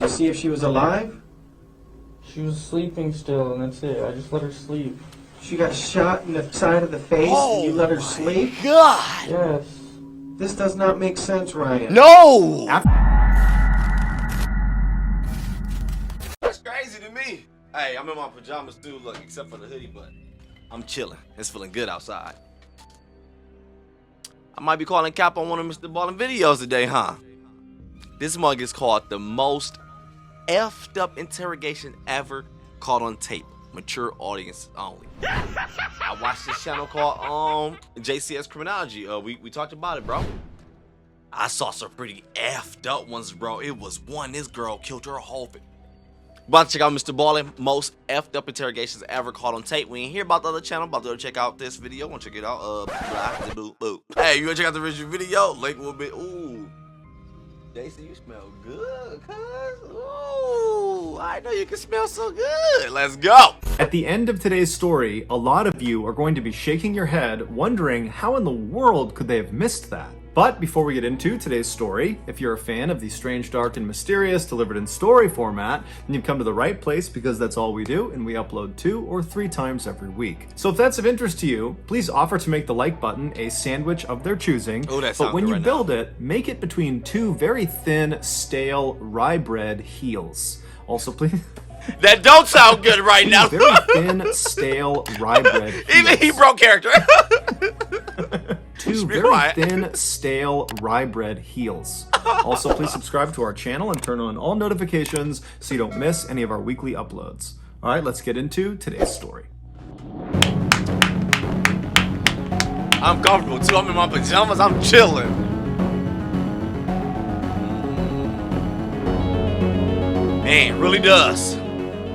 To see if she was alive? She was sleeping still, and that's it. I just let her sleep. She got shot in the side of the face and you let her sleep? God! Yes. This does not make sense, Ryan. No! That's crazy to me. Hey, I'm in my pajamas too, look, except for the hoodie, but I'm chilling. It's feeling good outside. I might be calling cap on one of MrBallen videos today, huh? This mug is called the most effed up interrogation ever caught on tape. Mature audience only. I watched this channel called JCS Criminology. We talked about it, bro. I saw some pretty effed up ones, bro. It was one, this girl killed her whole family. About to check out MrBallen, most effed up interrogations ever caught on tape. We ain't hear about the other channel, about to go check out this video. Want to check it out? Hey, you wanna check out the original video? Link will be. Ooh, JC, you smell good, cuz. Ooh, I know you can smell so good. Let's go. At the end of today's story, a lot of you are going to be shaking your head, wondering how in the world could they have missed that? But before we get into today's story, if you're a fan of the strange, dark, and mysterious delivered in story format, then you've come to the right place, because that's all we do, and we upload 2 or 3 times every week. So if that's of interest to you, please offer to make the like button a sandwich of their choosing. Ooh, that sounds but when good you right build now. it, make it between 2 very thin, stale rye bread heels. Also, please. That don't sound good right now. Very thin, stale rye bread heels. Even he broke character. 2 very thin, stale rye bread heels. Also, please subscribe to our channel and turn on all notifications so you don't miss any of our weekly uploads. All right, let's get into today's story. I'm comfortable too. I'm in my pajamas. I'm chilling. Man, really does.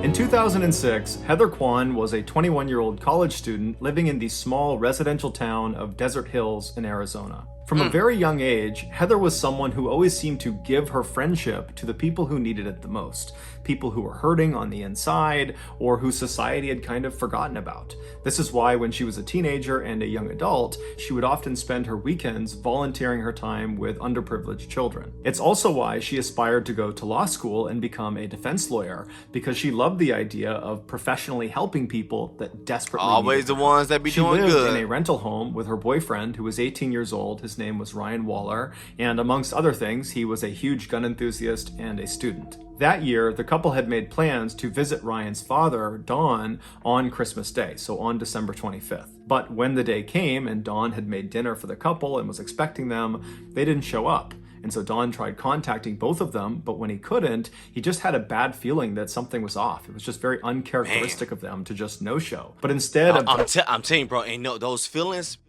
In 2006, Heather Kwan was a 21-year-old college student living in the small residential town of Desert Hills in Arizona. From a very young age, Heather was someone who always seemed to give her friendship to the people who needed it the most. People who were hurting on the inside, or who society had kind of forgotten about. This is why when she was a teenager and a young adult, she would often spend her weekends volunteering her time with underprivileged children. It's also why she aspired to go to law school and become a defense lawyer, because she loved the idea of professionally helping people that desperately Always needed the her. ones that be She doing lived good. in a rental home with her boyfriend, who was 18 years old. His name was Ryan Waller, and amongst other things, he was a huge gun enthusiast and a student. That year, the couple had made plans to visit Ryan's father, Don, on Christmas Day, so on December 25th. But when the day came and Don had made dinner for the couple and was expecting them, they didn't show up. And so Don tried contacting both of them, but when he couldn't, he just had a bad feeling that something was off. It was just very uncharacteristic of them to just no-show. But instead of... I'm telling you, bro, ain't no those feelings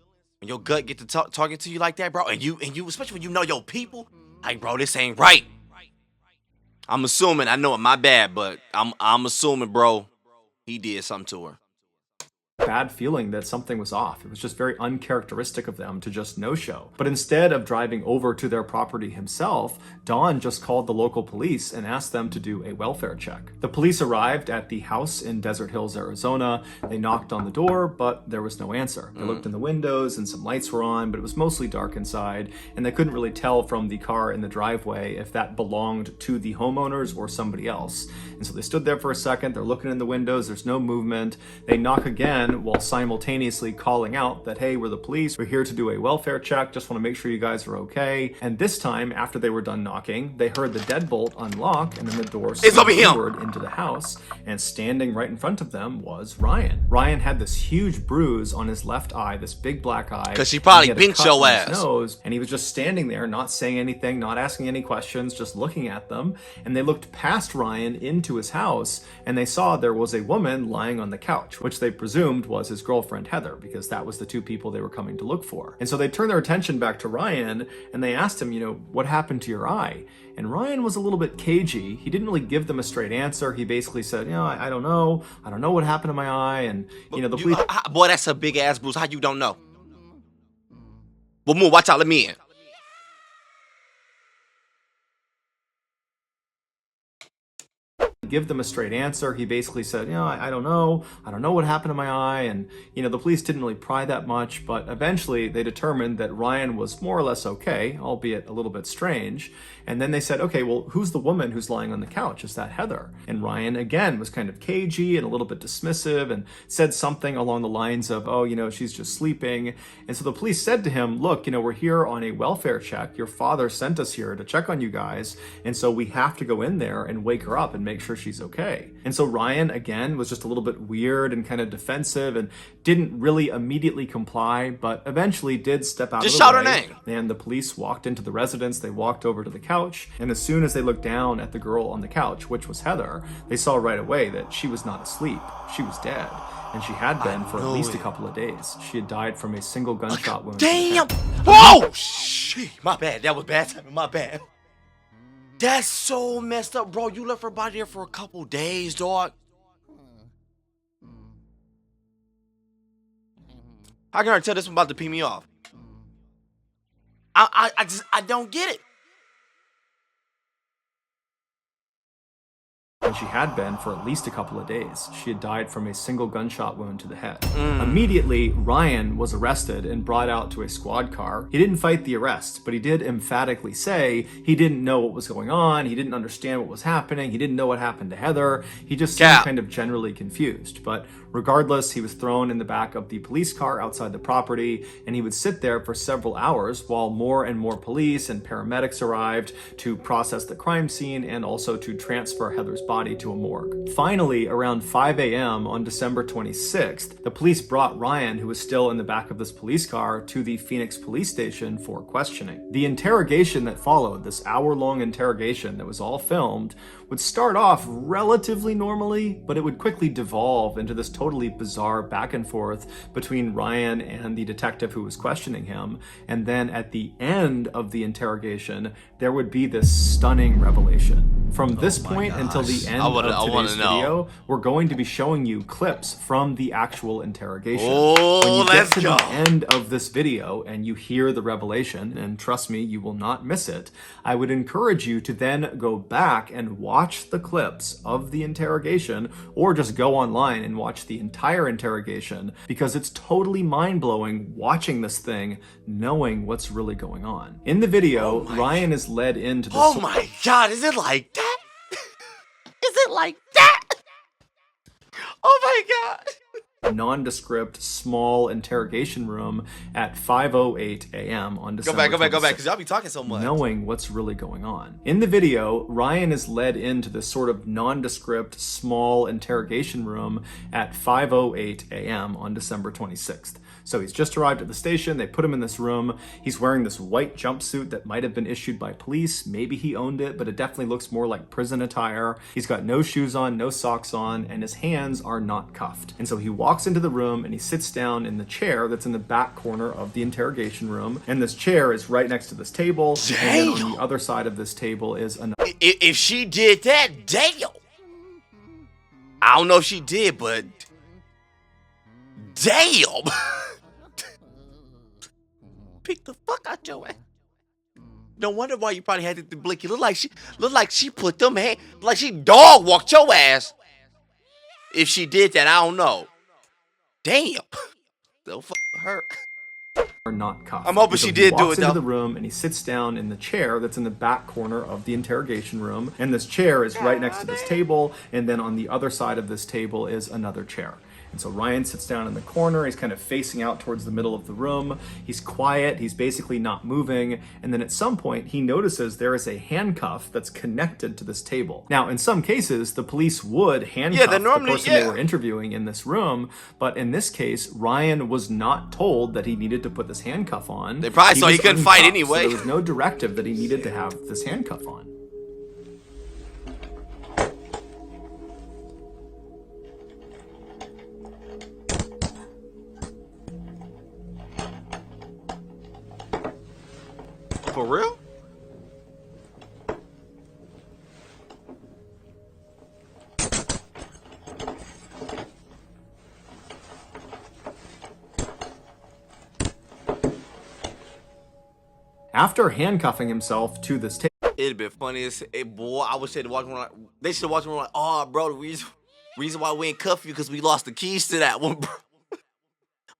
when your gut get to talking to you like that, bro, and you especially when you know your people, like, bro, this ain't right. I'm assuming, I know it, my bad, but I'm assuming, bro, he did something to her. Bad feeling that something was off. It was just very uncharacteristic of them to just no-show. But instead of driving over to their property himself, Don just called the local police and asked them to do a welfare check. The police arrived at the house in Desert Hills, Arizona. They knocked on the door, but there was no answer. They looked in the windows and some lights were on, but it was mostly dark inside, and they couldn't really tell from the car in the driveway if that belonged to the homeowners or somebody else. And so they stood there for a second. They're looking in the windows. There's no movement. They knock again, while simultaneously calling out that, hey, we're the police, we're here to do a welfare check, just want to make sure you guys are okay. And this time, after they were done knocking, they heard the deadbolt unlock, and then the door slid inward into the house, and standing right in front of them was Ryan. Ryan had this huge bruise on his left eye, this big black eye. Cause she probably binked your ass. Nose, and he was just standing there, not saying anything, not asking any questions, just looking at them. And they looked past Ryan into his house, and they saw there was a woman lying on the couch, which they presumed was his girlfriend Heather, because that was the 2 people they were coming to look for. And so they turned their attention back to Ryan, and they asked him, what happened to your eye? And Ryan was a little bit cagey. He didn't really give them a straight answer. He basically said, I don't know. I don't know what happened to my eye. And, the police... Boy, that's a big-ass bruise. How you don't know? Well, move. Watch out. Let me in. give them a straight answer. He basically said, you know, I don't know. I don't know what happened to my eye. And, you know, the police didn't really pry that much, but eventually they determined that Ryan was more or less okay, albeit a little bit strange. And then they said, okay, well, who's the woman who's lying on the couch? Is that Heather? And Ryan, again, was kind of cagey and a little bit dismissive and said something along the lines of, oh, you know, she's just sleeping. And so the police said to him, look, you know, we're here on a welfare check. Your father sent us here to check on you guys. And so we have to go in there and wake her up and make sure she's okay. And so Ryan, again, was just a little bit weird and kind of defensive and didn't really immediately comply, but eventually did step out of the way. Just shout her name. And the police walked into the residence. They walked over to the couch. And as soon as they looked down at the girl on the couch, which was Heather, they saw right away that she was not asleep. She was dead. And she had been for at least a couple of days. She had died from a single gunshot wound. Damn! Whoa! Shit, my bad. That was bad timing. My bad. That's so messed up, bro. You left her body there for a couple days, dog. How can I tell this one about to pee me off? I don't get it. And she had been for at least a couple of days. She had died from a single gunshot wound to the head. Immediately, Ryan was arrested and brought out to a squad car. He didn't fight the arrest, but he did emphatically say he didn't know what was going on. He didn't understand what was happening. He didn't know what happened to Heather. He just seemed kind of generally confused. But regardless, he was thrown in the back of the police car outside the property, and he would sit there for several hours while more and more police and paramedics arrived to process the crime scene and also to transfer Heather's body to a morgue. Finally, around 5 a.m. on December 26th, the police brought Ryan, who was still in the back of this police car, to the Phoenix police station for questioning. The interrogation that followed, this hour-long interrogation that was all filmed, would start off relatively normally, but it would quickly devolve into this totally bizarre back and forth between Ryan and the detective who was questioning him. And then at the end of the interrogation, there would be this stunning revelation. From this point until the end of today's video, we're going to be showing you clips from the actual interrogation. When you get to the end of this video and you hear the revelation, and trust me, you will not miss it, I would encourage you to then go back and watch the clips of the interrogation, or just go online and watch the entire interrogation, because it's totally mind-blowing watching this thing, knowing what's really going on. In the video, Ryan is led into the... Oh my God, is it like that? Is it like that? Oh my God. Nondescript, small interrogation room at 5:08 a.m. on December Go back, because y'all be talking so much. Knowing what's really going on. In the video, Ryan is led into this sort of nondescript, small interrogation room at 5:08 a.m. on December 26th. So he's just arrived at the station, they put him in this room, he's wearing this white jumpsuit that might have been issued by police, maybe he owned it, but it definitely looks more like prison attire. He's got no shoes on, no socks on, and his hands are not cuffed. And so he walks into the room and he sits down in the chair that's in the back corner of the interrogation room, and this chair is right next to this table, and then on the other side of this table is another. If she did that, damn! I don't know if she did, but damn! Pick the fuck out your ass. No wonder why you probably had to blink. You look like she put them hands, like she dog walked your ass. If she did that, I don't know. Damn. Don't fuck her. Are not cuffed. I'm hoping she did do it though. He walks into the room and he sits down in the chair that's in the back corner of the interrogation room, and this chair is right next to this table, and then on the other side of this table is another chair. And so Ryan sits down in the corner, he's kind of facing out towards the middle of the room, he's quiet, he's basically not moving, and then at some point he notices there is a handcuff that's connected to this table. Now, in some cases, the police would handcuff the person they were interviewing in this room, but in this case, Ryan was not told that he needed to put this handcuff on. They probably saw he couldn't fight anyway. So there was no directive that he needed to have this handcuff on. For real? After handcuffing himself to this table, It'd been funny as boy. I wish they'd walk around. They should walk around like, oh, bro, the reason why we ain't cuff you because we lost the keys to that one, bro.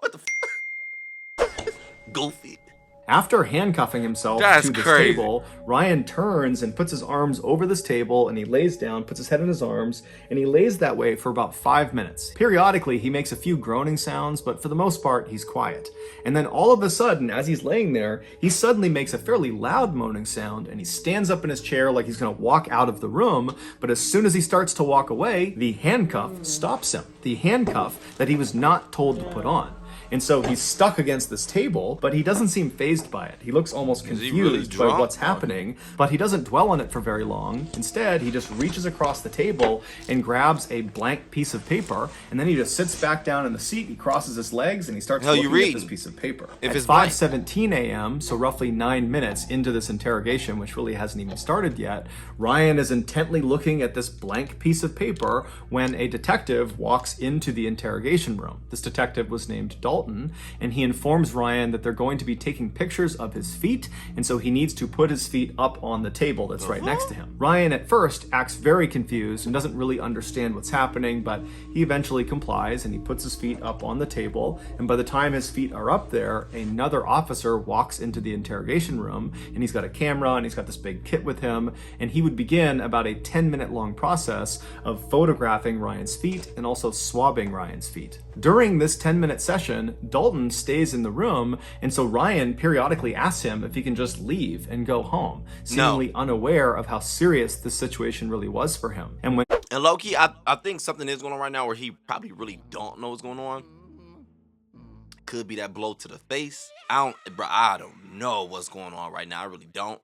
What the goofy. After handcuffing himself That's to this crazy. table, Ryan turns and puts his arms over this table, and he lays down, puts his head in his arms, and he lays that way for about 5 minutes. Periodically, he makes a few groaning sounds, but for the most part, he's quiet. And then all of a sudden, as he's laying there, he suddenly makes a fairly loud moaning sound, and he stands up in his chair like he's gonna walk out of the room, but as soon as he starts to walk away, the handcuff stops him. The handcuff that he was not told to put on. And so he's stuck against this table, but he doesn't seem fazed by it. He looks almost Is he confused really by what's drunk? happening, but he doesn't dwell on it for very long. Instead, he just reaches across the table and grabs a blank piece of paper, and then he just sits back down in the seat, he crosses his legs, and he starts Hell, you looking at reading? this piece of paper. If At it's blank. 5:17 a.m., so roughly 9 minutes into this interrogation, which really hasn't even started yet, Ryan is intently looking at this blank piece of paper when a detective walks into the interrogation room. This detective was named Dalton, and he informs Ryan that they're going to be taking pictures of his feet, and so he needs to put his feet up on the table that's right next to him. Ryan at first acts very confused and doesn't really understand what's happening, but he eventually complies and he puts his feet up on the table, and by the time his feet are up there, another officer walks into the interrogation room, and he's got a camera and he's got this big kit with him, and he would begin about a 10-minute long process of photographing Ryan's feet and also swabbing Ryan's feet. During this 10-minute session, Dalton stays in the room, and so Ryan periodically asks him if he can just leave and go home, seemingly unaware of how serious this situation really was for him. And when And low-key, I think something is going on right now where he probably really don't know what's going on. Could be that blow to the face. I don't know what's going on right now. I really don't.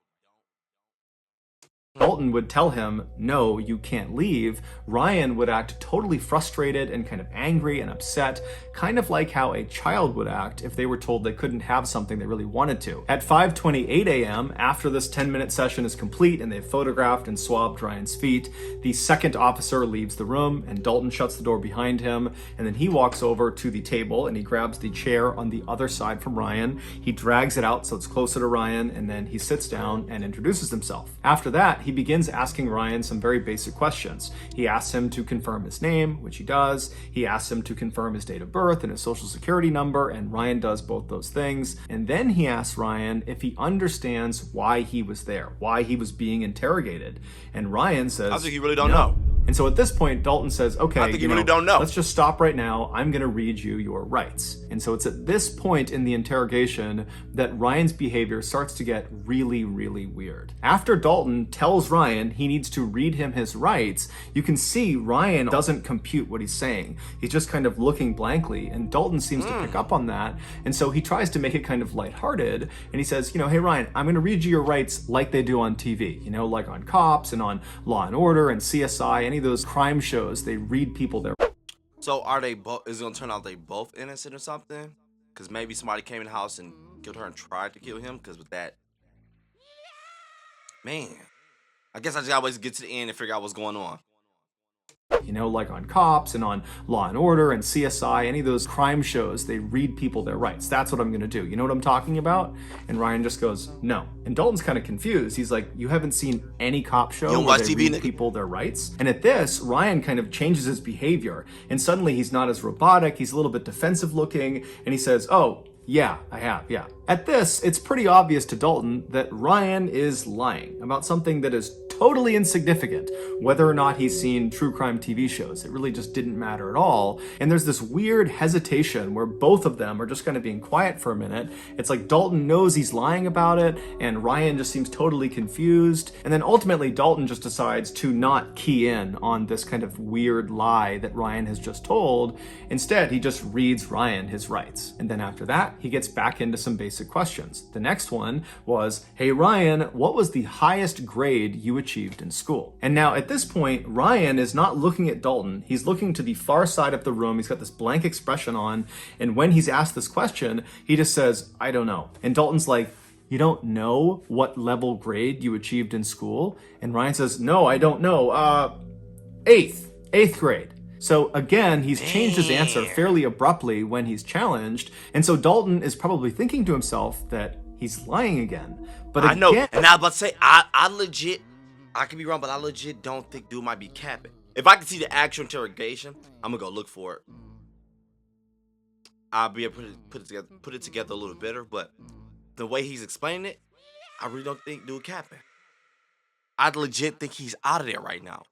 Dalton would tell him, no, you can't leave, Ryan would act totally frustrated and kind of angry and upset, kind of like how a child would act if they were told they couldn't have something they really wanted to. At 5:28 a.m., after this 10-minute session is complete and they've photographed and swabbed Ryan's feet, the second officer leaves the room and Dalton shuts the door behind him, and then he walks over to the table and he grabs the chair on the other side from Ryan. He drags it out so it's closer to Ryan, and then he sits down and introduces himself. After that, he begins asking Ryan some very basic questions. He asks him to confirm his name, which he does. He asks him to confirm his date of birth and his social security number, and Ryan does both those things. And then he asks Ryan if he understands why he was there, why he was being interrogated. And Ryan says, I think you really don't "No." know. And so at this point, Dalton says, okay, I think you really don't know. Let's just stop right now. I'm going to read you your rights. And so it's at this point in the interrogation that Ryan's behavior starts to get really, really weird. After Dalton tells Ryan he needs to read him his rights, you can see Ryan doesn't compute what he's saying. He's just kind of looking blankly, and Dalton seems to pick up on that. And so he tries to make it kind of lighthearted, and he says, hey Ryan, I'm going to read you your rights like they do on TV, like on Cops and on Law and Order and CSI, any of those crime shows, they read people their. So are they both? Is it gonna turn out they both innocent or something? Because maybe somebody came in the house and killed her and tried to kill him. Because with that, man, I guess I just gotta wait to get to the end and figure out what's going on. Like on Cops and on Law and Order and CSI, any of those crime shows, they read people their rights. That's what I'm going to do. You know what I'm talking about? And Ryan just goes, no. And Dalton's kind of confused. He's like, you haven't seen any cop show don't where watch they TV, read people their rights? And at this, Ryan kind of changes his behavior. And suddenly he's not as robotic. He's a little bit defensive looking. And he says, oh, yeah, I have, yeah. At this, it's pretty obvious to Dalton that Ryan is lying about something that is totally insignificant, whether or not he's seen true crime TV shows. It really just didn't matter at all. And there's this weird hesitation where both of them are just kind of being quiet for a minute. It's like Dalton knows he's lying about it, and Ryan just seems totally confused. And then ultimately, Dalton just decides to not key in on this kind of weird lie that Ryan has just told. Instead, he just reads Ryan his rights. And then after that, he gets back into some basic questions. The next one was, hey Ryan, what was the highest grade you achieved in school? And now at this point, Ryan is not looking at Dalton. He's looking to the far side of the room. He's got this blank expression on. And when he's asked this question, he just says, I don't know. And Dalton's like, you don't know what level grade you achieved in school? And Ryan says, no, I don't know. Eighth grade. So again, he's changed his answer fairly abruptly when he's challenged. And so Dalton is probably thinking to himself that he's lying again. But I know, again, and I was about to say, I legit, I could be wrong, but I legit don't think dude might be capping. If I can see the actual interrogation, I'm gonna go look for it. I'll be able to put it together a little better, but the way he's explaining it, I really don't think dude capping. I legit think he's out of there right now.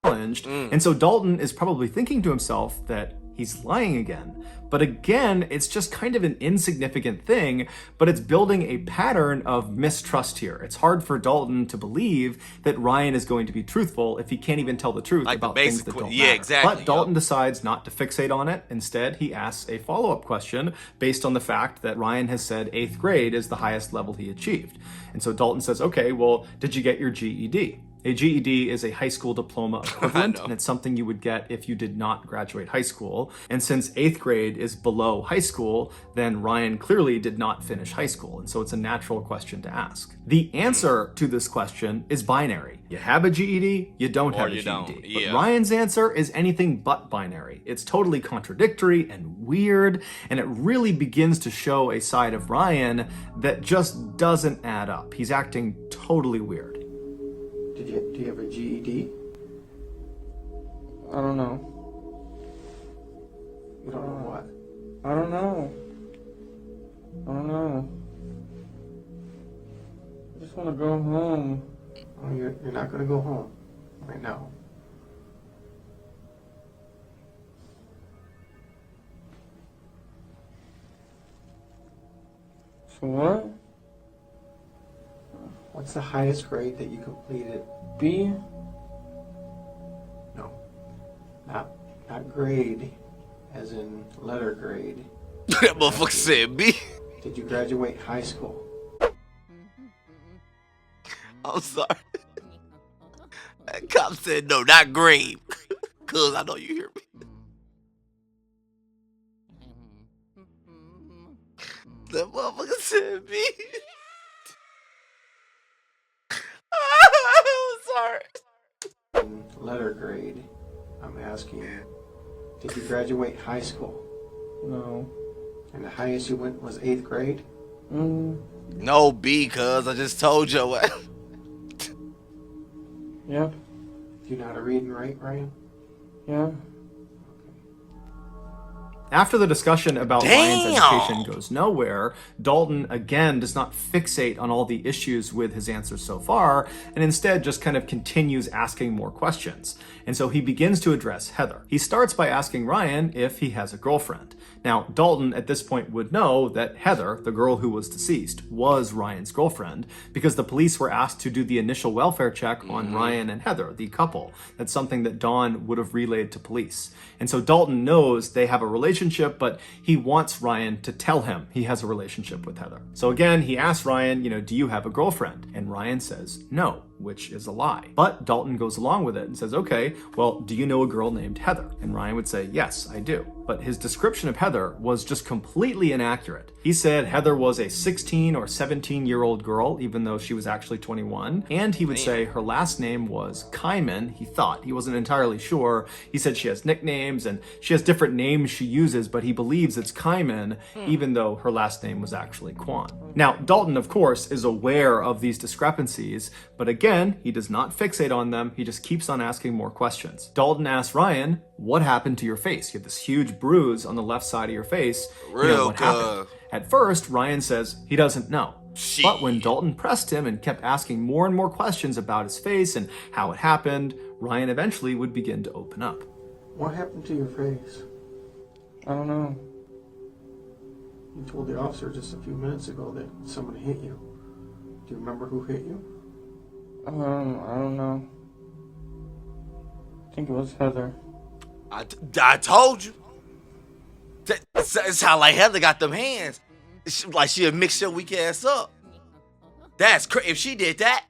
challenged. And so Dalton is probably thinking to himself that he's lying again. But again, it's just kind of an insignificant thing, but it's building a pattern of mistrust here. It's hard for Dalton to believe that Ryan is going to be truthful if he can't even tell the truth Like about the things basic, that don't yeah, matter. exactly. But Dalton decides not to fixate on it. Instead, he asks a follow-up question based on the fact that Ryan has said 8th grade is the highest level he achieved. And so Dalton says, okay, well, did you get your GED? A GED is a high school diploma equivalent, and it's something you would get if you did not graduate high school. And since 8th grade is below high school, then Ryan clearly did not finish high school, and so it's a natural question to ask. The answer to this question is binary. You have a GED, you don't have a GED. don't. Yeah. But Ryan's answer is anything but binary. It's totally contradictory and weird, and it really begins to show a side of Ryan that just doesn't add up. He's acting totally weird. Do you have a GED? I don't know. You don't know what? I don't know. I don't know. I just want to go home. Oh, you're not going to go home right now. So what? What's the highest grade that you completed? B? No, not grade, as in letter grade. That motherfucker said B. Did you graduate high school? I'm sorry. That cop said no, not grade. Cuz I know you hear me. That motherfucker said B. I'm sorry. In letter grade, I'm asking, did you graduate high school? No. And the highest you went was 8th grade? No B, cuz I just told you what. Yep. Do you know how to read and write, Ryan? Yeah. After the discussion about Ryan's Damn! education goes nowhere, Dalton again does not fixate on all the issues with his answers so far, and instead just kind of continues asking more questions. And so he begins to address Heather. He starts by asking Ryan if he has a girlfriend. Now, Dalton at this point would know that Heather, the girl who was deceased, was Ryan's girlfriend because the police were asked to do the initial welfare check on Ryan and Heather, the couple. That's something that Dawn would have relayed to police. And so Dalton knows they have a relationship, but he wants Ryan to tell him he has a relationship with Heather. So again, he asks Ryan, do you have a girlfriend? And Ryan says no, which is a lie. But Dalton goes along with it and says, okay, well, do you know a girl named Heather? And Ryan would say, yes, I do. But his description of Heather was just completely inaccurate. He said Heather was a 16 or 17-year-old girl, even though she was actually 21. And he would say her last name was Kyman. He thought. He wasn't entirely sure. He said she has nicknames and she has different names she uses, but he believes it's Kyman, even though her last name was actually Kwan. Now, Dalton, of course, is aware of these discrepancies, but again, he does not fixate on them. He just keeps on asking more questions. Dalton asks Ryan, what happened to your face? You have this huge bruise on the left side of your face. What happened? At first, Ryan says he doesn't know. But when Dalton pressed him and kept asking more and more questions about his face and how it happened, Ryan eventually would begin to open up. What happened to your face? I don't know. You told the officer just a few minutes ago that someone hit you. Do you remember who hit you? I don't know. I think it was Heather. I told you. It's how like Heather got them hands. Like she'll mix your weak ass up. That's crazy. If she did that.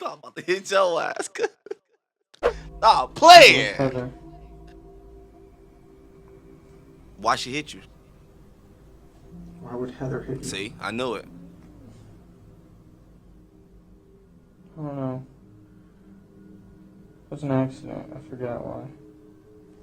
I'm about to hit your ass. Stop playing. Heather. Why she hit you? Why would Heather hit you? See, I knew it. I don't know. It was an accident. I forgot why.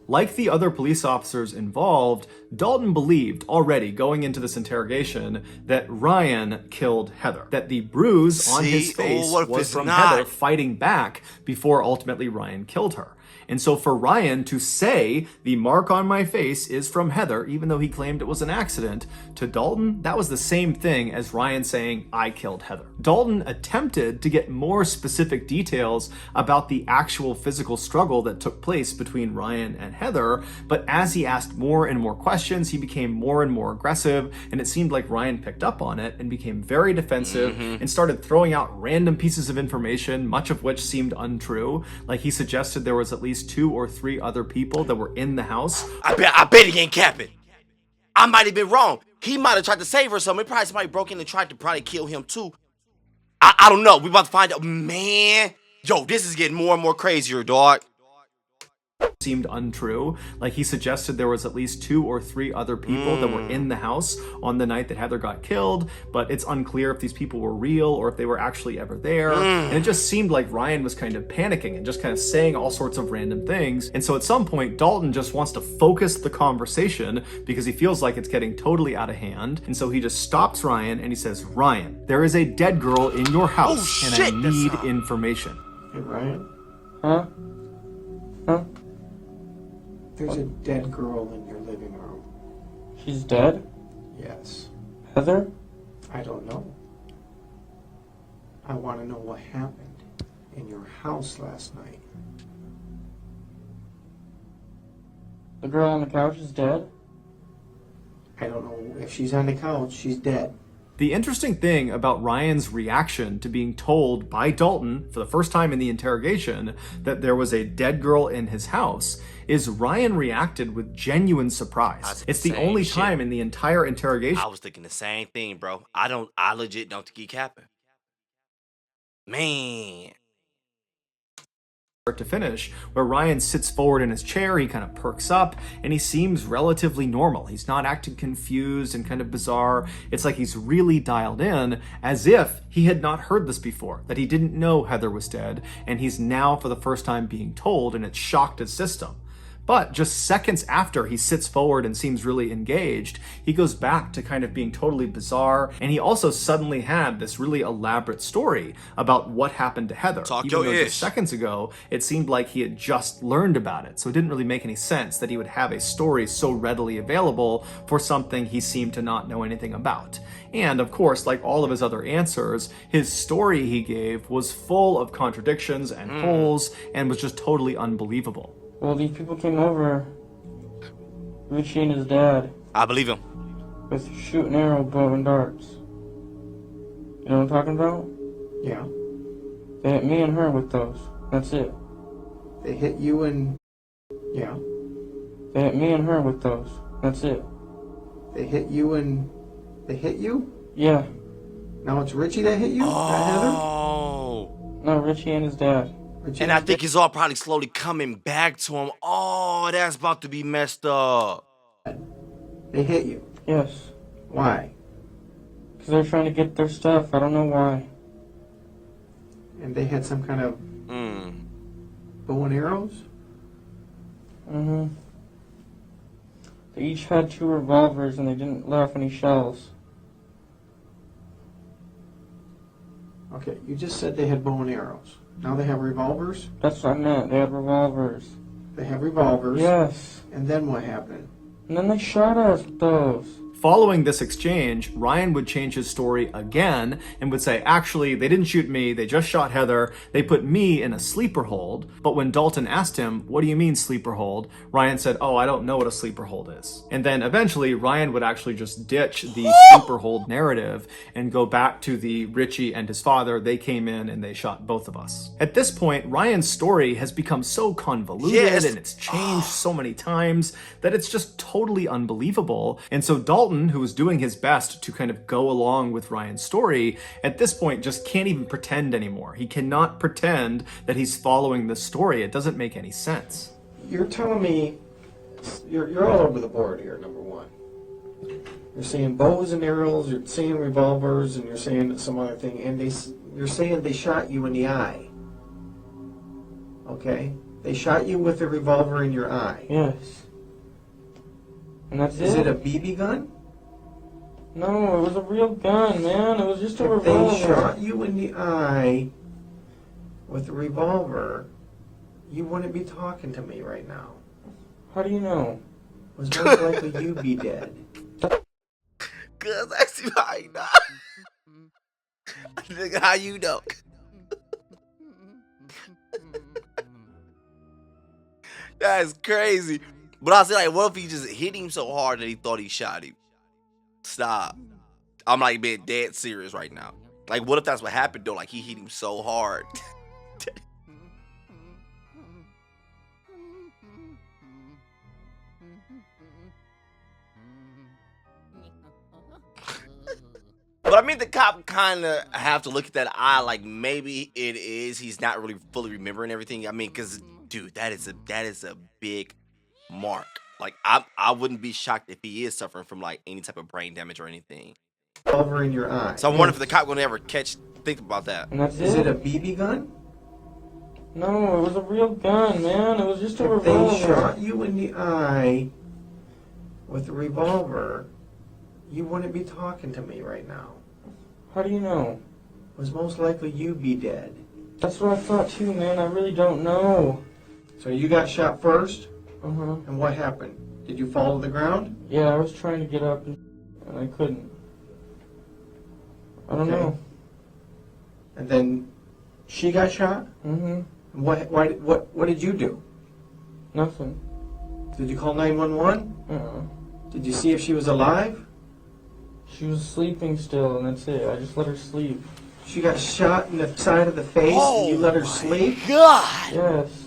Like the other police officers involved, Dalton believed already going into this interrogation that Ryan killed Heather. That the bruise on his face what if was it's from not? Heather fighting back before ultimately Ryan killed her. And so for Ryan to say the mark on my face is from Heather, even though he claimed it was an accident, to Dalton, that was the same thing as Ryan saying, I killed Heather. Dalton attempted to get more specific details about the actual physical struggle that took place between Ryan and Heather, but as he asked more and more questions, he became more and more aggressive, and it seemed like Ryan picked up on it and became very defensive and started throwing out random pieces of information, much of which seemed untrue. Like he suggested there was at least 2 or 3 other people that were in the house. I bet he ain't capping. I might have been wrong. He might have tried to save her or something. Probably somebody broke in and tried to probably kill him too. I don't know. We about to find out. Man, yo, this is getting more and more crazier, dog. Seemed untrue. Like he suggested there was at least 2 or 3 other people that were in the house on the night that Heather got killed, but it's unclear if these people were real or if they were actually ever there. And it just seemed like Ryan was kind of panicking and just kind of saying all sorts of random things. And so at some point, Dalton just wants to focus the conversation because he feels like it's getting totally out of hand. And so he just stops Ryan and he says, Ryan, there is a dead girl in your house and I need information. Hey, Ryan, Huh? Huh? there's a dead girl in your living room. She's dead? Yes. Heather? I don't know. I want to know what happened in your house last night. The girl on the couch is dead? I don't know if she's on the couch. She's dead. The interesting thing about Ryan's reaction to being told by Dalton for the first time in the interrogation that there was a dead girl in his house is Ryan reacted with genuine surprise. It's the only time in the entire interrogation I was thinking the same thing, bro. I legit don't think he capping. Man. start to finish, where Ryan sits forward in his chair, he kind of perks up, and he seems relatively normal. He's not acting confused and kind of bizarre. It's like he's really dialed in, as if he had not heard this before, that he didn't know Heather was dead, and he's now for the first time being told, and it shocked his system. But just seconds after he sits forward and seems really engaged, he goes back to kind of being totally bizarre, and he also suddenly had this really elaborate story about what happened to Heather. Talk Even your though ish. just seconds ago, it seemed like he had just learned about it, so it didn't really make any sense that he would have a story so readily available for something he seemed to not know anything about. And of course, like all of his other answers, his story he gave was full of contradictions and holes and was just totally unbelievable. Well, these people came over, Richie and his dad, I believe him. with shoot and arrow, bow and darts. You know what I'm talking about? Yeah. They hit me and her with those. That's it. They hit you and... Yeah. They hit me and her with those. That's it. They hit you and... They hit you? Yeah. Now it's Richie that hit you? Not Heather? Oh. No, Richie and his dad. Richie And I think it's all probably slowly coming back to him. Oh, that's about to be messed up. They hit you. Yes. Why? Because they're trying to get their stuff. I don't know why. And they had some kind of bow and arrows? Mm-hmm. They each had 2 revolvers and they didn't let off any shells. Okay, you just said they had bow and arrows. Now they have revolvers? That's what I meant. They had revolvers. They have revolvers. Yes. And then what happened? And then they shot us with those. Following this exchange, Ryan would change his story again and would say, actually, they didn't shoot me, they just shot Heather, they put me in a sleeper hold. But when Dalton asked him, what do you mean sleeper hold? Ryan said, oh, I don't know what a sleeper hold is. And then eventually, Ryan would actually just ditch the sleeper hold narrative and go back to the Richie and his father, they came in and they shot both of us. At this point, Ryan's story has become so convoluted and it's changed so many times that it's just totally unbelievable. And so Dalton, who was doing his best to kind of go along with Ryan's story, at this point just can't even pretend anymore. He cannot pretend that he's following the story. It doesn't make any sense. You're telling me... You're all over the board here, number one. You're saying bows and arrows, you're saying revolvers, and you're saying some other thing, and you're saying they shot you in the eye. Okay? They shot you with a revolver in your eye. Yes. And that's Is it a BB gun? No, it was a real gun, man. It was just a If revolver. they shot you in the eye with a revolver, you wouldn't be talking to me right now. How do you know? Was most likely you be dead. Cause I see how you know. Nigga, how you know? That's crazy. But I was like, what if he just hit him so hard that he thought he shot him? Stop. I'm like being dead serious right now. Like, what if that's what happened though? Like, he hit him so hard. But I mean, the cop kind of have to look at that eye like maybe it is. He's not really fully remembering everything. I mean, because dude, that is a big mark. Like, I wouldn't be shocked if he is suffering from like any type of brain damage or anything. Revolver in your eye. So I'm wondering if the cop gonna ever think about that. And that's Is it a BB gun? No, it was a real gun, man. It was just a If they revolver. shot you in the eye with a revolver, you wouldn't be talking to me right now. How do you know? Was most likely you be dead. That's what I thought too, man. I really don't know. So you got shot first, Uh-huh. and what happened? Did you fall to the ground? Yeah, I was trying to get up and I couldn't. I don't Okay. know. And then she got shot? Mm-hmm. What did you do? Nothing. Did you call 911? Did you see if she was alive? She was sleeping still, and that's it. I just let her sleep. She got shot in the side of the face and you let her sleep? God! Yes.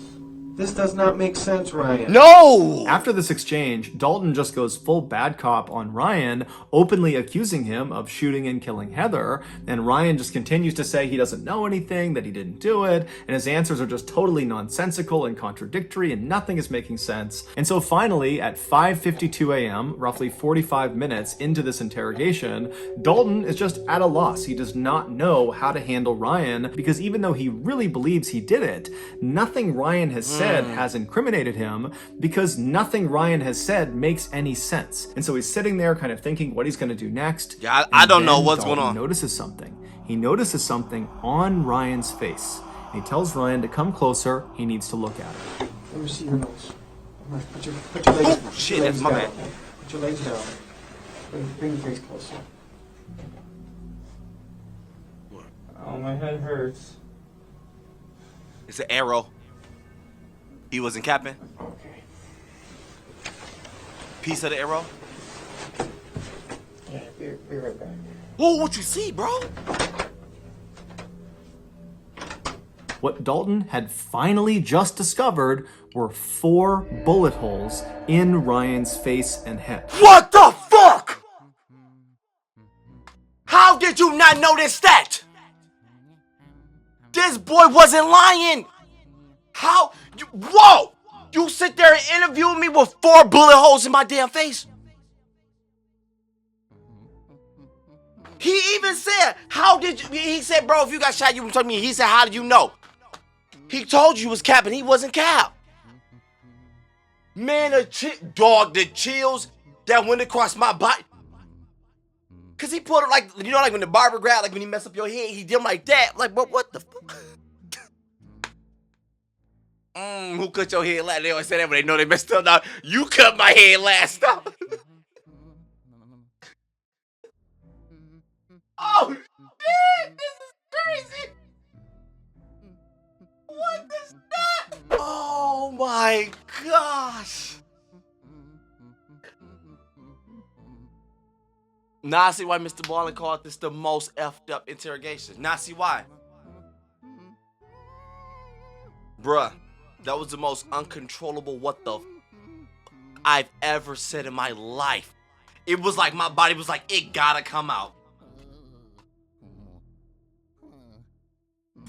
This does not make sense, Ryan. No! After this exchange, Dalton just goes full bad cop on Ryan, openly accusing him of shooting and killing Heather, and Ryan just continues to say he doesn't know anything, that he didn't do it, and his answers are just totally nonsensical and contradictory, and nothing is making sense. And so finally, at 5:52 a.m., roughly 45 minutes into this interrogation, Dalton is just at a loss. He does not know how to handle Ryan, because even though he really believes he did it, nothing Ryan has said has incriminated him, because nothing Ryan has said makes any sense. And so he's sitting there kind of thinking what he's going to do next. Yeah, I don't know then what's Dalton going on. notices something. He notices something on Ryan's face. And he tells Ryan to come closer. He needs to look at it. Let me see your nose. Put your legs, Oh, shit, that's my bad. Put your legs down. Bring your face closer. Oh, my head hurts. It's an arrow. He wasn't capping. Okay. Piece of the arrow. Yeah, be right back. Whoa, what you see, bro? What Dalton had finally just discovered were 4 bullet holes in Ryan's face and head. What the fuck? How did you not notice that? This boy wasn't lying. How? Whoa! You sit there and interview me with 4 bullet holes in my damn face? He even said, how did you? He said, bro, if you got shot, you would tell me. He said, how did you know? He told you was Cap and he wasn't Cap. Man, the chills that went across my body. Cause he put it like, you know, like when the barber grab, like when he mess up your head, he did him like that. Like, what the fuck? Who cut your head last? They always say that when they know they messed up. Now, you cut my head last. Stop. Oh, shit, this is crazy. What is that? Oh my gosh. Now I see why Mr. Ballen called this the most effed up interrogation. Now I see why. Bruh, that was the most uncontrollable what the I've ever said in my life. It was like my body was like, it gotta come out.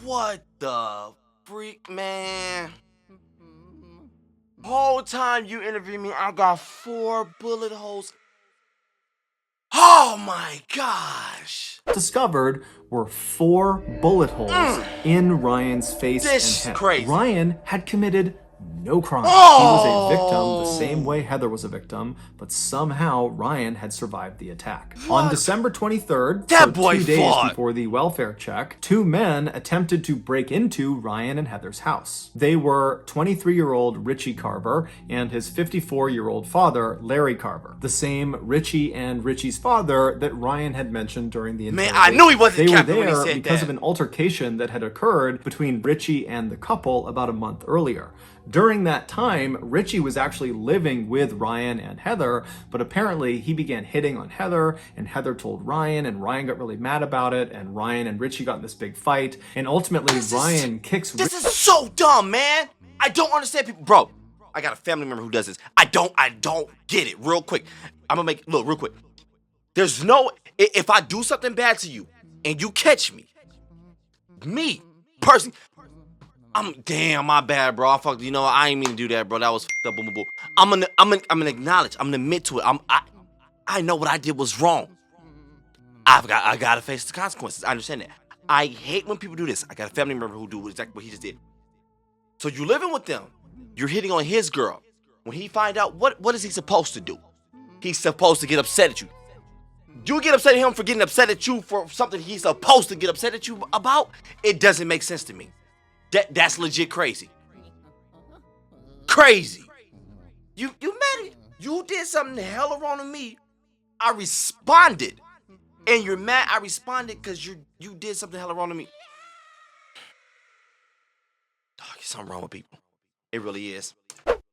What the freak, man? Whole time you interviewed me, I got 4 bullet holes. Oh my gosh. Discovered were 4 bullet holes in Ryan's face This and head. crazy. Ryan had committed no crime. He Oh! was a victim the same way Heather was a victim, but somehow Ryan had survived the attack. On December 23rd, That so boy 2 days fought. before the welfare check, 2 men attempted to break into Ryan and Heather's house. They were 23-year-old Richie Carver and his 54-year-old father, Larry Carver. The same Richie and Richie's father that Ryan had mentioned during the Man, interrogation. I knew he wasn't They were capping when he there said because that. of an altercation that had occurred between Richie and the couple about a month earlier. During that time, Richie was actually living with Ryan and Heather, but apparently he began hitting on Heather, and Heather told Ryan, and Ryan got really mad about it, and Ryan and Richie got in this big fight, and ultimately Ryan kicks This is so dumb, man. I don't understand people. Bro, I got a family member who does this. I don't get it. Real quick. I'm gonna make, look, real quick. There's no, if I do something bad to you and you catch me, personally, damn, my bad, bro. I fucked, you know, I ain't mean to do that, bro. That was fucked up, boom, boom, boom. I'm gonna acknowledge, I'm gonna admit to it. I know what I did was wrong. I gotta face the consequences. I understand that. I hate when people do this. I got a family member who do exactly what he just did. So you living with them. You're hitting on his girl. When he find out, what is he supposed to do? He's supposed to get upset at you. You get upset at him for getting upset at you for something he's supposed to get upset at you about? It doesn't make sense to me. That's legit crazy. Crazy. You mad at me? You did something hella wrong to me. I responded. And you're mad I responded because you did something hella wrong to me. Dog, there's something wrong with people. It really is.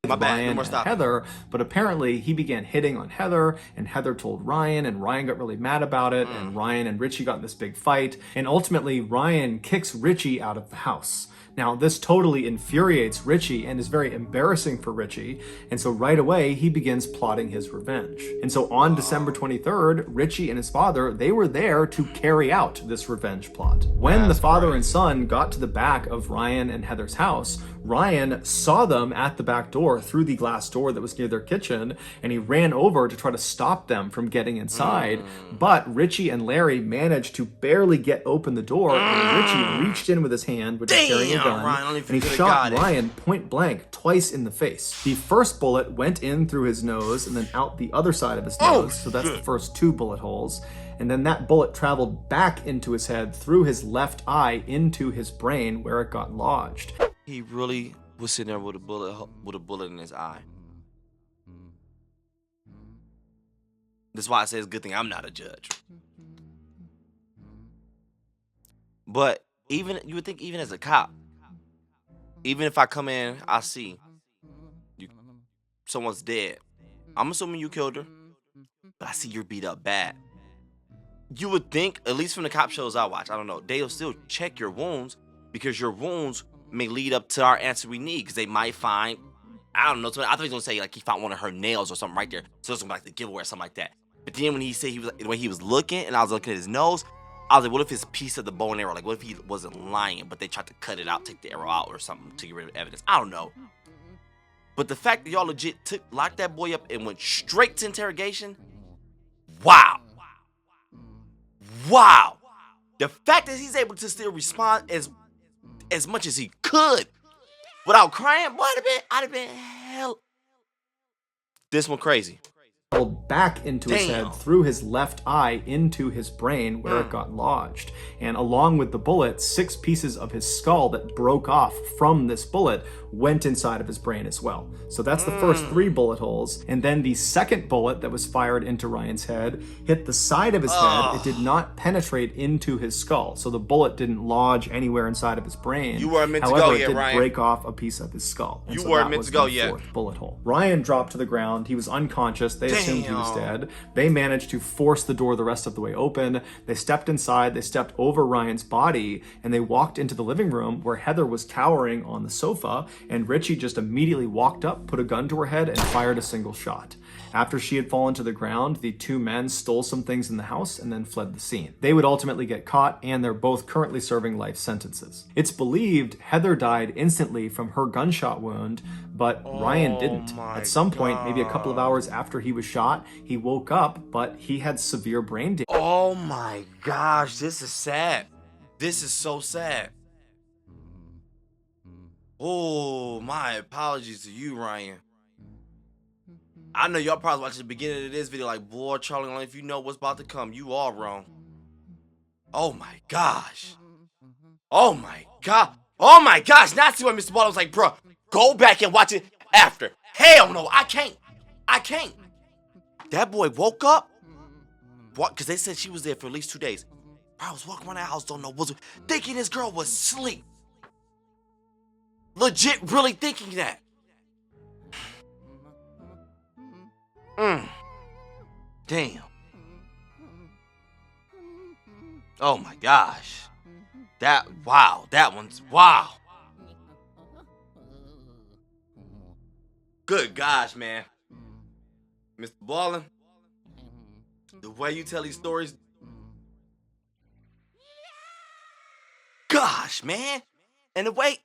My bad. Ryan No more and stopping. Heather, but apparently he began hitting on Heather, and Heather told Ryan, and Ryan got really mad about it, and Ryan and Richie got in this big fight, and ultimately Ryan kicks Richie out of the house. Now, this totally infuriates Richie and is very embarrassing for Richie, and so right away, he begins plotting his revenge. And so on December 23rd, Richie and his father, they were there to carry out this revenge plot. When the father and son got to the back of Ryan and Heather's house, Ryan saw them at the back door through the glass door that was near their kitchen, and he ran over to try to stop them from getting inside. But Richie and Larry managed to barely get open the door, and Richie reached in with his hand, which is carrying a gun, Ryan, I don't even and he think I shot got it. Ryan point blank twice in the face. The first bullet went in through his nose and then out the other side of his nose, so that's the first 2 bullet holes. And then that bullet traveled back into his head through his left eye into his brain where it got lodged. He really was sitting there with a bullet in his eye. That's why I say it's a good thing I'm not a judge. But even you would think, even as a cop, even if I come in, I see someone's dead. I'm assuming you killed her, but I see you're beat up bad. You would think, at least from the cop shows I watch, I don't know, they'll still check your wounds because your wounds may lead up to our answer we need, because they might find, I don't know, I thought he was gonna say like he found one of her nails or something right there, so it's gonna be like the giveaway or something like that. But then when he said when he was looking and I was looking at his nose, I was like, what if it's a piece of the bow and arrow? Like, what if he wasn't lying, but they tried to cut it out, take the arrow out or something to get rid of evidence? I don't know. But the fact that y'all legit locked that boy up and went straight to interrogation, wow. Wow. The fact that he's able to still respond as much as he could without crying, boy, I'd have been hell. This one crazy. Back into his head through his left eye into his brain where it got lodged. And along with the bullet, 6 pieces of his skull that broke off from this bullet went inside of his brain as well. So that's the first 3 bullet holes. And then the second bullet that was fired into Ryan's head hit the side of his head. It did not penetrate into his skull. So the bullet didn't lodge anywhere inside of his brain. You weren't meant to However, go it yet, did Ryan. break off a piece of his skull. And You so weren't that meant was to go the yet. 4th bullet hole. Ryan dropped to the ground. He was unconscious. They assumed he was dead. They managed to force the door the rest of the way open. They stepped inside. They stepped over Ryan's body, and they walked into the living room where Heather was cowering on the sofa, and Richie just immediately walked up, put a gun to her head, and fired a single shot. After she had fallen to the ground, the two men stole some things in the house and then fled the scene. They would ultimately get caught, and they're both currently serving life sentences. It's believed Heather died instantly from her gunshot wound, but Ryan didn't. At some point, maybe a couple of hours after he was shot, he woke up, but he had severe brain damage. Oh my gosh, this is sad. This is so sad. Oh, my apologies to you, Ryan. I know y'all probably watching the beginning of this video like, boy, Charlie, only if you know what's about to come, you are wrong. Oh my gosh. Oh my god. Oh my gosh. Now I see why Mr. Ballen was like, bro, go back and watch it after. Hell no, I can't. I can't. That boy woke up. What? Because they said she was there for at least 2 days. Bro, I was walking around that house, don't know what, thinking this girl was asleep. Legit, really thinking that. Damn. Oh my gosh. Wow, that one's, wow. Good gosh, man. Mr. Ballen, the way you tell these stories, gosh, man. And the way,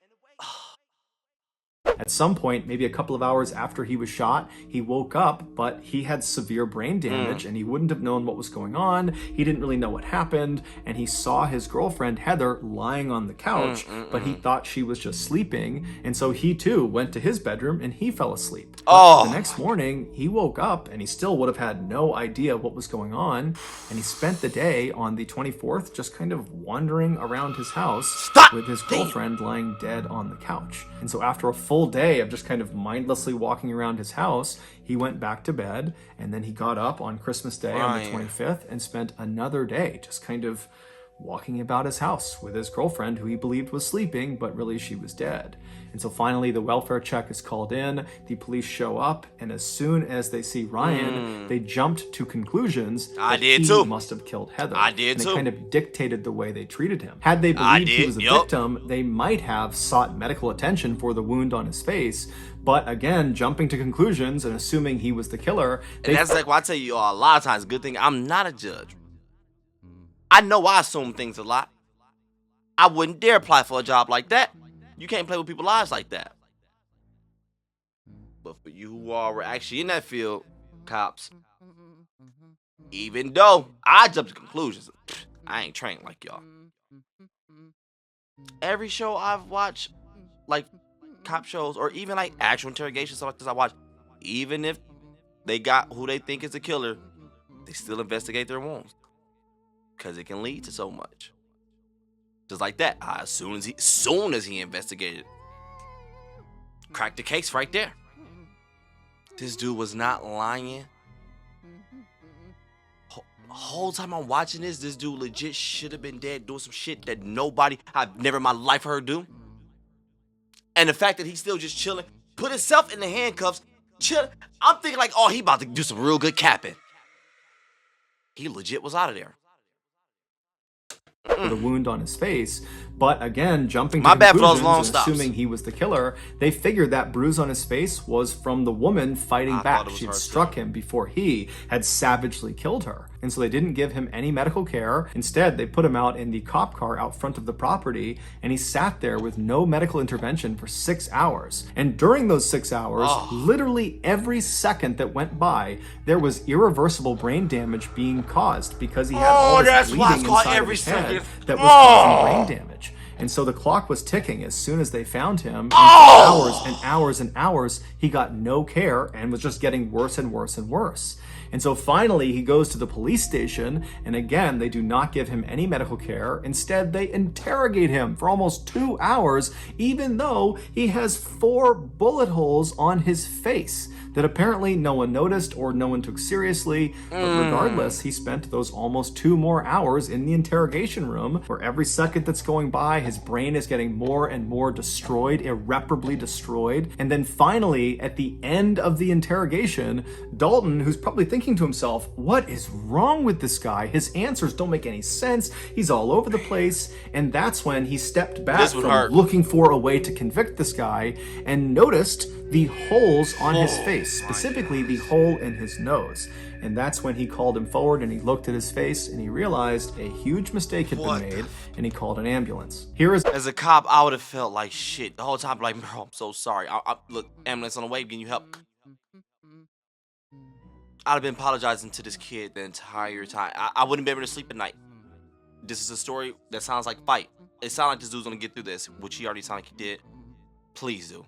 At some point, maybe a couple of hours after he was shot, he woke up, but he had severe brain damage and he wouldn't have known what was going on. He didn't really know what happened, and he saw his girlfriend Heather lying on the couch, but he thought she was just sleeping, and so he too went to his bedroom and he fell asleep. But the next morning, he woke up and he still would have had no idea what was going on, and he spent the day on the 24th just kind of wandering around his house with his girlfriend lying dead on the couch. And so after a full day of just kind of mindlessly walking around his house, he went back to bed, and then he got up on Christmas Day on the 25th and spent another day just kind of walking about his house with his girlfriend, who he believed was sleeping, but really she was dead. And so finally the welfare check is called in, the police show up, and as soon as they see Ryan, they jumped to conclusions that he must have killed Heather. They kind of dictated the way they treated him. Had they believed he was a victim, they might have sought medical attention for the wound on his face, but again, jumping to conclusions and assuming he was the killer. And that's like, well, I tell you a lot of times, good thing I'm not a judge. I know I assume things a lot. I wouldn't dare apply for a job like that. You can't play with people's lives like that. But for you who are actually in that field, cops, even though I jump to conclusions, I ain't trained like y'all. Every show I've watched, like cop shows or even like actual interrogation stuff like this I watch, even if they got who they think is the killer, they still investigate their wounds. Because it can lead to so much. Just like that. As soon as he investigated, cracked the case right there. This dude was not lying. Whole time I'm watching this dude legit should have been dead doing some shit that I've never in my life heard do. And the fact that he's still just chilling, put himself in the handcuffs, chill. I'm thinking like, oh, he about to do some real good capping. He legit was out of there. The wound on his face, but again, jumping to conclusions and assuming he was the killer, they figured that bruise on his face was from the woman fighting back. She had struck him before he had savagely killed her. And so they didn't give him any medical care. Instead, they put him out in the cop car out front of the property, and he sat there with no medical intervention for 6 hours. And during those 6 hours, literally every second that went by, there was irreversible brain damage being caused because he had all this bleeding inside of his head that was causing brain damage. And so the clock was ticking as soon as they found him. And for hours and hours and hours, he got no care and was just getting worse and worse and worse. And so finally, he goes to the police station, and again, they do not give him any medical care. Instead, they interrogate him for almost 2 hours, even though he has 4 bullet holes on his face that apparently no one noticed or no one took seriously. But regardless, he spent those almost 2 more hours in the interrogation room, where every second that's going by, his brain is getting more and more destroyed, irreparably destroyed. And then finally, at the end of the interrogation, Dalton, who's probably thinking to himself, what is wrong with this guy? His answers don't make any sense. He's all over the place. And that's when he stepped back from looking for a way to convict this guy and noticed the holes on his face. face, specifically the hole in his nose. And that's when he called him forward and he looked at his face and he realized a huge mistake had been made and he called an ambulance. Here is... As a cop, I would have felt like shit the whole time. Like, bro, I'm so sorry. Look, ambulance on the way, can you help? I'd have been apologizing to this kid the entire time. I wouldn't be able to sleep at night. This is a story that sounds like fight. It sounds like this dude's gonna get through this, which he already sounded like he did. Please do.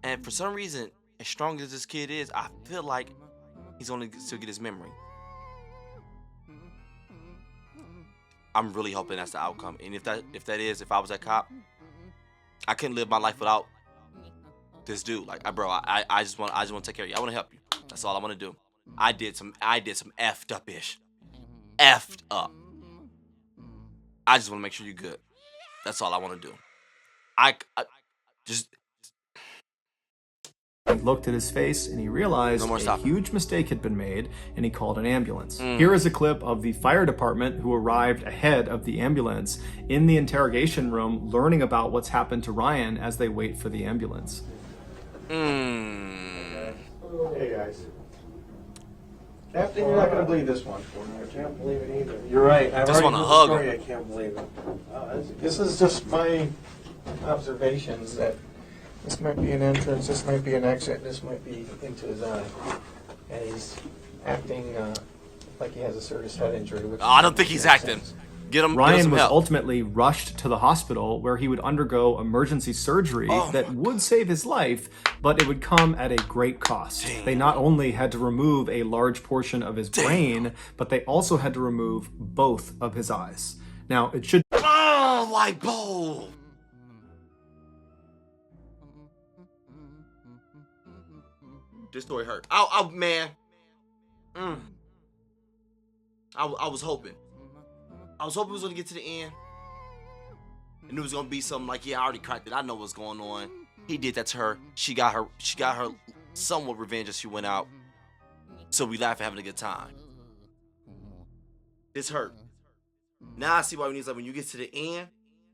And for some reason, as strong as this kid is, I feel like he's only still get his memory. I'm really hoping that's the outcome. And if I was that cop, I couldn't live my life without this dude. Like, bro, I just want to take care of you. I want to help you. That's all I want to do. I did some effed up ish. Effed up. I just want to make sure you're good. That's all I want to do. I just... He looked at his face and he realized a huge mistake had been made and he called an ambulance. Here is a clip of the fire department who arrived ahead of the ambulance in the interrogation room learning about what's happened to Ryan as they wait for the ambulance. Hey guys. Captain, you're not going to believe this one. I can't believe it either. You're right. I just want to hug him. I can't believe it. This is just my observations that this might be an entrance, this might be an exit, this might be into his eye. And he's acting like he has a serious head injury. Which I don't think he's acting. Get him Ryan some was help. ultimately rushed to the hospital where he would undergo emergency surgery that would save his life, but it would come at a great cost. They not only had to remove a large portion of his brain, but they also had to remove both of his eyes. Now, it should... Oh, white bowl. This story hurt. Man. I was hoping. I was hoping it was gonna get to the end. And it was gonna be something like, yeah, I already cracked it. I know what's going on. He did that to her. She got her somewhat revenge as she went out. So we laugh at having a good time. This hurt. Now I see why we need, like, when you get to the end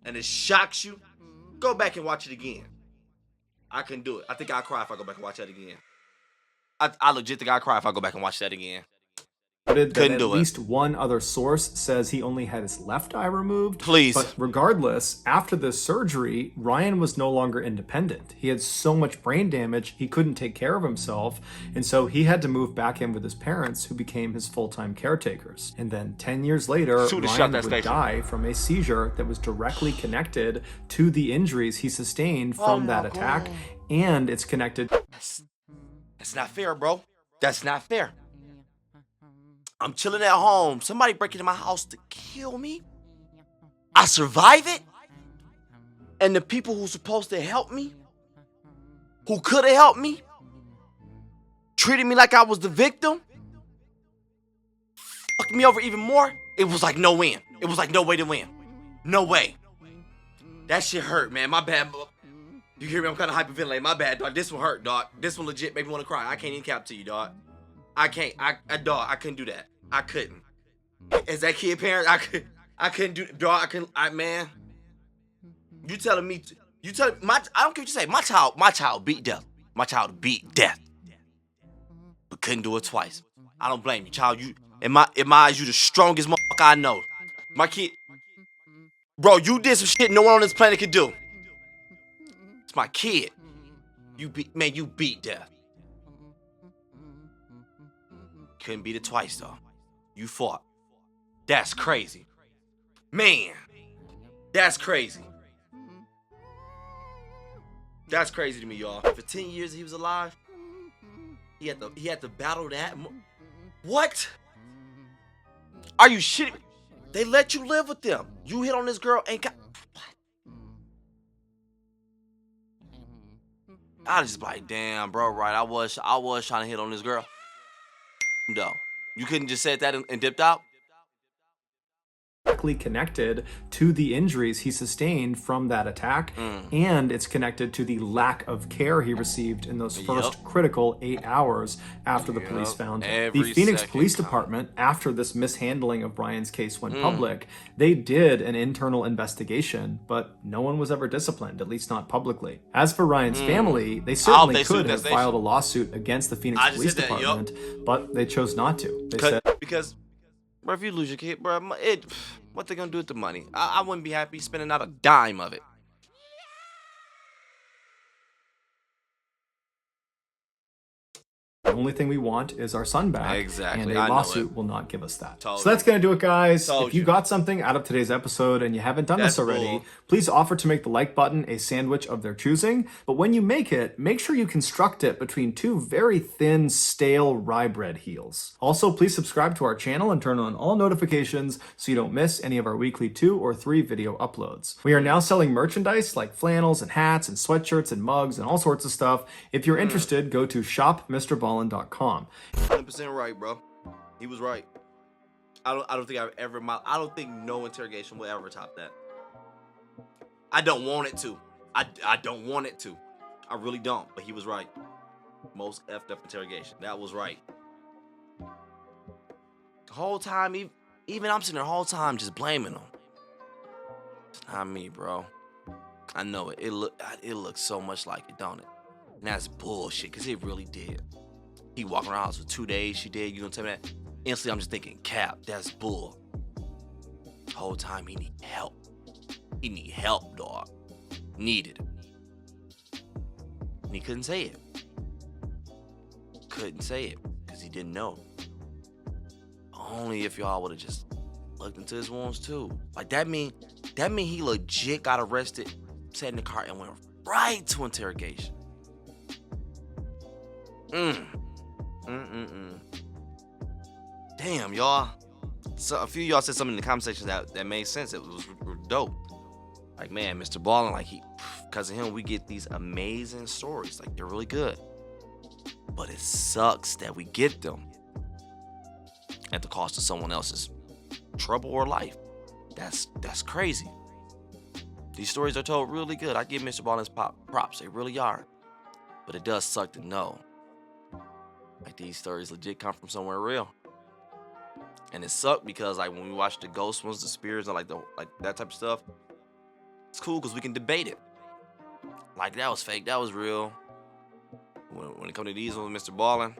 and it shocks you, go back and watch it again. I couldn't do it. I think I'll cry if I go back and watch that again. I legit think I'll cry if I go back and watch that again. That at least one other source says he only had his left eye removed. Please. But regardless, after this surgery, Ryan was no longer independent. He had so much brain damage, he couldn't take care of himself, and so he had to move back in with his parents, who became his full-time caretakers. And then 10 years later, Ryan would die from a seizure that was directly connected to the injuries he sustained from that attack, and it's connected... That's not fair, bro. That's not fair. I'm chilling at home. Somebody break into my house to kill me. I survive it. And the people who's supposed to help me, who could have helped me, treated me like I was the victim, fucked me over even more. It was like no win. It was like no way to win. No way. That shit hurt, man. My bad. You hear me? I'm kind of hyperventilating. My bad, dog. This one hurt, dog. This one legit made me want to cry. I can't even cap to you, dog. I can't. Dog, I couldn't do that. I couldn't. As that kid parent, I couldn't do, dog. Man. You telling me? I don't care what you say. My child beat death. My child beat death, but couldn't do it twice. I don't blame you, child. You in my eyes, you the strongest motherfucker I know. My kid, bro. You did some shit no one on this planet could do. It's my kid. You beat death. Couldn't beat it twice, though. You fought. That's crazy. Man, that's crazy. That's crazy to me, y'all. For 10 years he was alive, he had to battle that. What? Are you shitting me? They let you live with them. You hit on this girl and got... I was just like, damn, bro, right? I was trying to hit on this girl. No. You couldn't just said that and dipped out? directly connected to the injuries he sustained from that attack, and it's connected to the lack of care he received in those first critical 8 hours after the police found him. The Phoenix Police Department, after this mishandling of Brian's case went public, they did an internal investigation, but no one was ever disciplined, at least not publicly. As for Ryan's family, they certainly could have filed a lawsuit against the Phoenix Police Department, but they chose not to. They said, because, bro, if you lose your kid, bro, what they gonna do with the money? I wouldn't be happy spending out a dime of it. the only thing we want is our son back. Exactly. And a I know lawsuit it. will not give us that. Told So that's going to do it, guys. Told If you you. got something out of today's episode and you haven't done That's this already, bull. please offer to make the like button a sandwich of their choosing. But when you make it, make sure you construct it between two very thin, stale rye bread heels. Also, please subscribe to our channel and turn on all notifications so you don't miss any of our weekly 2 or 3 video uploads. We are now selling merchandise like flannels and hats and sweatshirts and mugs and all sorts of stuff. If you're interested, go to shopmrballen.com. 100% right, bro. He was right. I don't think no interrogation will ever top that. I don't want it to. I don't want it to. I really don't. But he was right. Most effed up interrogation. That was right. The whole time, even I'm sitting there the whole time just blaming him. It's not me, bro. I know it. It looks so much like it, don't it? And that's bullshit, because it really did. He walking around the house for 2 days, she did. You gonna tell me that? Instantly, I'm just thinking, cap, that's bull. The whole time, he need help. He need help, dog. Needed it. And he couldn't say it. Couldn't say it, because he didn't know. Only if y'all would have just looked into his wounds, too. Like, that mean he legit got arrested, sat in the car, and went right to interrogation. Damn, y'all. So a few of y'all said something in the comment section that made sense. It was dope. Like, man, MrBallen, like, because of him, we get these amazing stories. Like, they're really good. But it sucks that we get them at the cost of someone else's trouble or life. That's crazy. These stories are told really good. I give MrBallen's props. They really are. But it does suck to know, like, these stories legit come from somewhere real. And it sucked because, like, when we watch the ghost ones, the spirits, and like that type of stuff, it's cool because we can debate it. Like, that was fake, that was real. When it comes to these ones, MrBallen,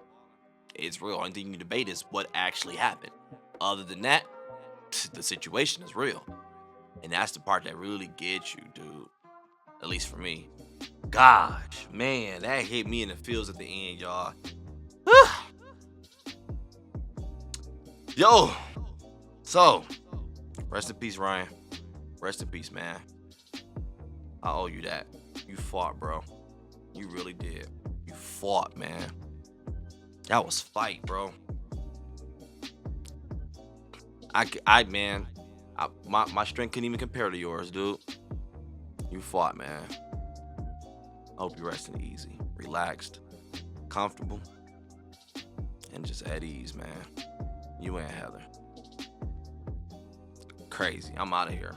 it's real. Only thing you debate is what actually happened. Other than that, the situation is real. And that's the part that really gets you, dude. At least for me. Gosh, man, that hit me in the feels at the end, y'all. Yo, so rest in peace, Ryan. Rest in peace, man. I owe you that. You fought, bro. You really did. You fought, man. That was fight, bro. My strength couldn't even compare to yours, dude. You fought, man. I hope you're resting easy, relaxed, comfortable, and just at ease, man. You and Heather. Crazy. I'm out of here.